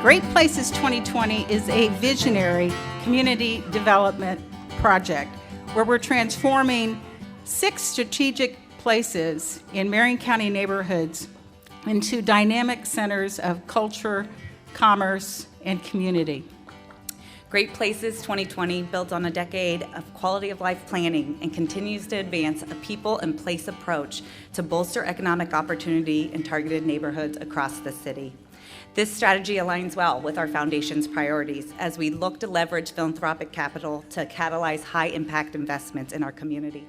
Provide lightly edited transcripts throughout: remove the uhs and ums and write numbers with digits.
Great Places 2020 is a visionary community development project where we're transforming 6 strategic places in Marion County neighborhoods into dynamic centers of culture, commerce, and community. Great Places 2020 builds on a decade of quality of life planning and continues to advance a people and place approach to bolster economic opportunity in targeted neighborhoods across the city. This strategy aligns well with our foundation's priorities as we look to leverage philanthropic capital to catalyze high-impact investments in our community.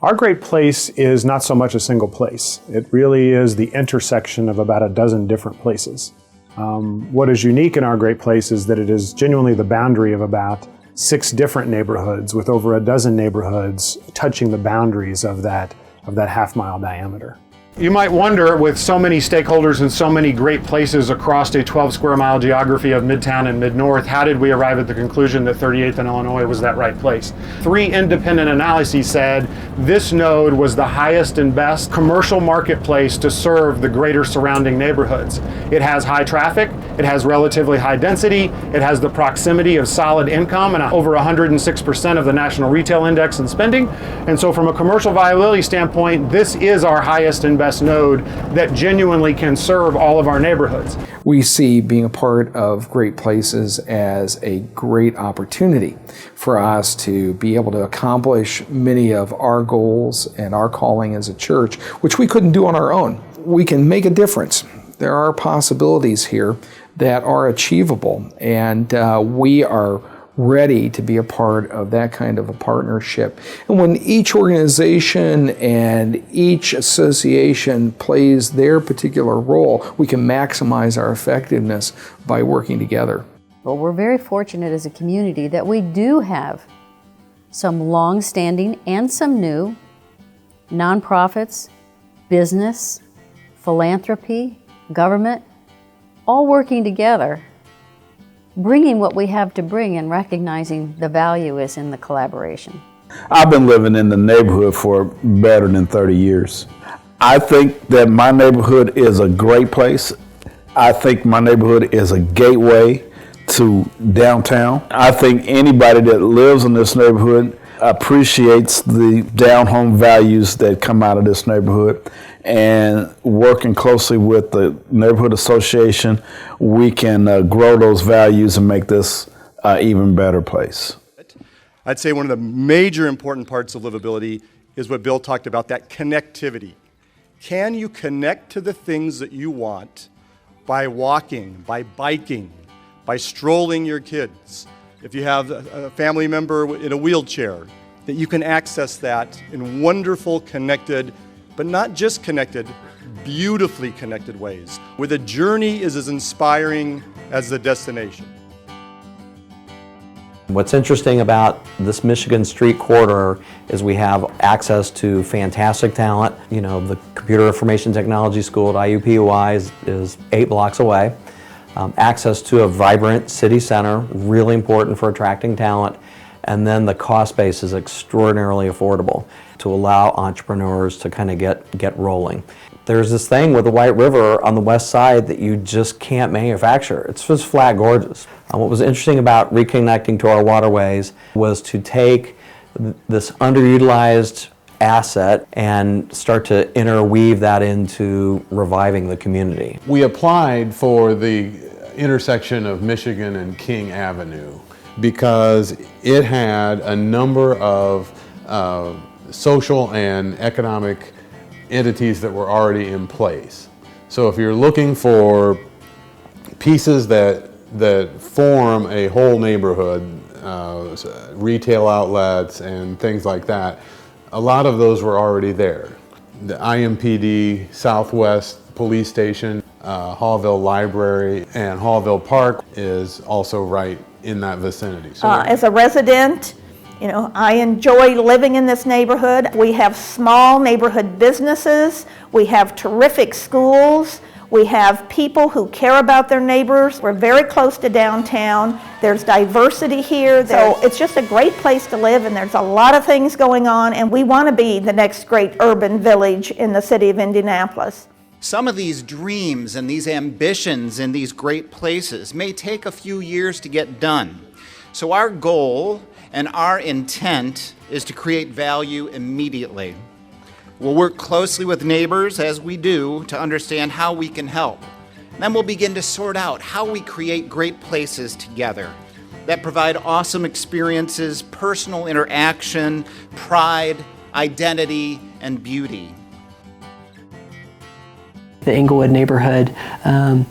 Our great place is not so much a single place. It really is the intersection of about a dozen different places. What is unique in our great place is that it is genuinely the boundary of about 6 different neighborhoods with over a dozen neighborhoods touching the boundaries of that half-mile diameter. You might wonder, with so many stakeholders and so many great places across a 12 square mile geography of Midtown and Mid-North, how did we arrive at the conclusion that 38th and Illinois was that right place? 3 independent analyses said this node was the highest and best commercial marketplace to serve the greater surrounding neighborhoods. It has high traffic, it has relatively high density, it has the proximity of solid income and over 106% of the national retail index in spending. And so from a commercial viability standpoint, this is our highest and best node that genuinely can serve all of our neighborhoods. We see being a part of Great Places as a great opportunity for us to be able to accomplish many of our goals and our calling as a church, which we couldn't do on our own. We can make a difference. There are possibilities here that are achievable, and we are ready to be a part of that kind of a partnership. And when each organization and each association plays their particular role, we can maximize our effectiveness by working together. Well, we're very fortunate as a community that we do have some long-standing and some new nonprofits, business, philanthropy, government, all working together, bringing what we have to bring and recognizing the value is in the collaboration. I've been living in the neighborhood for better than 30 years. I think that my neighborhood is a great place. I think my neighborhood is a gateway to downtown. I think anybody that lives in this neighborhood appreciates the down-home values that come out of this neighborhood. And working closely with the neighborhood association, we can grow those values and make this an even better place. I'd say one of the major important parts of livability is what Bill talked about, that connectivity. Can you connect to the things that you want by walking, by biking, by strolling your kids? If you have a family member in a wheelchair, that you can access that in wonderful, connected, but not just connected, beautifully connected ways, where the journey is as inspiring as the destination. What's interesting about this Michigan Street corridor is we have access to fantastic talent. You know, the Computer Information Technology School at IUPUI is 8 blocks away. Access to a vibrant city center, really important for attracting talent. And then the cost base is extraordinarily affordable to allow entrepreneurs to kind of get rolling. There's this thing with the White River on the west side that you just can't manufacture. It's just flat gorgeous. What was interesting about reconnecting to our waterways was to take this underutilized asset and start to interweave that into reviving the community. We applied for the intersection of Michigan and King Avenue because it had a number of social and economic entities that were already in place. So if you're looking for pieces that form a whole neighborhood, retail outlets and things like that, a lot of those were already there. The IMPD, Southwest Police Station, Hallville Library, and Hallville Park is also right in that vicinity. So as a resident, you know, I enjoy living in this neighborhood. We have small neighborhood businesses. We have terrific schools. We have people who care about their neighbors. We're very close to downtown. There's diversity here. So it's just a great place to live, and there's a lot of things going on, and we want to be the next great urban village in the city of Indianapolis. Some of these dreams and these ambitions in these great places may take a few years to get done. So our goal and our intent is to create value immediately. We'll work closely with neighbors as we do to understand how we can help. Then we'll begin to sort out how we create great places together that provide awesome experiences, personal interaction, pride, identity, and beauty. The Englewood neighborhood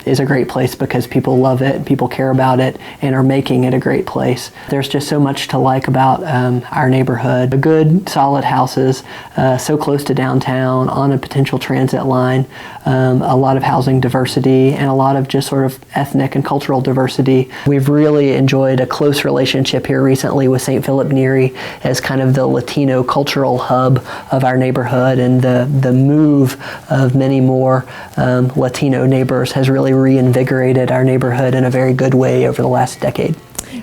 is a great place because people love it, people care about it, and are making it a great place. There's just so much to like about our neighborhood. Good, solid houses, so close to downtown, on a potential transit line, a lot of housing diversity, and a lot of just sort of ethnic and cultural diversity. We've really enjoyed a close relationship here recently with St. Philip Neri as kind of the Latino cultural hub of our neighborhood, and the move of many more Latino neighbors has really reinvigorated our neighborhood in a very good way over the last decade.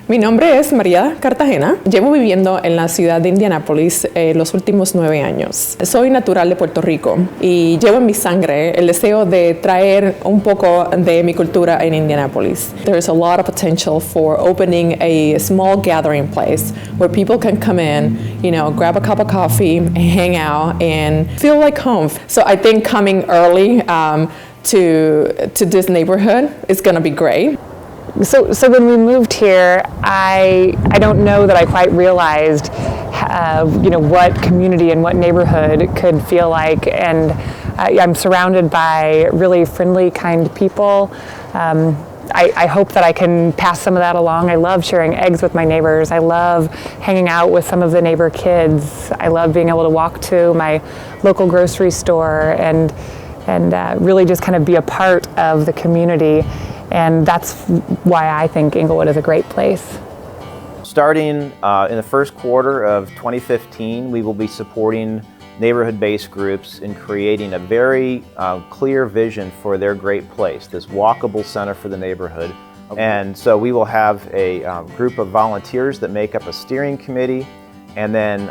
Mi nombre es María Cartagena. Llevo viviendo en la ciudad de Indianapolis los últimos 9 años. Soy natural de Puerto Rico y llevo en mi sangre el deseo de traer un poco de mi cultura en Indianapolis. There's a lot of potential for opening a small gathering place where people can come in, you know, grab a cup of coffee, hang out, and feel like home. So I think coming early to this neighborhood is going to be great. So when we moved here, I don't know that I quite realized, what community and what neighborhood could feel like, and I'm surrounded by really friendly, kind people. I hope that I can pass some of that along. I love sharing eggs with my neighbors. I love hanging out with some of the neighbor kids. I love being able to walk to my local grocery store and really just kind of be a part of the community. And that's why I think Englewood is a great place. Starting in the first quarter of 2015, we will be supporting neighborhood-based groups in creating a very clear vision for their great place, this walkable center for the neighborhood. And so we will have a group of volunteers that make up a steering committee, and then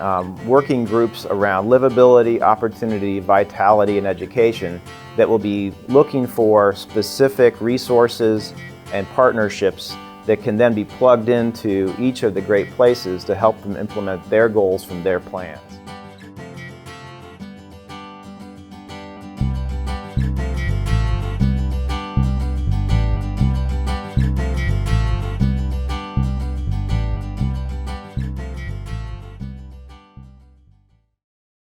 working groups around livability, opportunity, vitality, and education that will be looking for specific resources and partnerships that can then be plugged into each of the great places to help them implement their goals from their plans.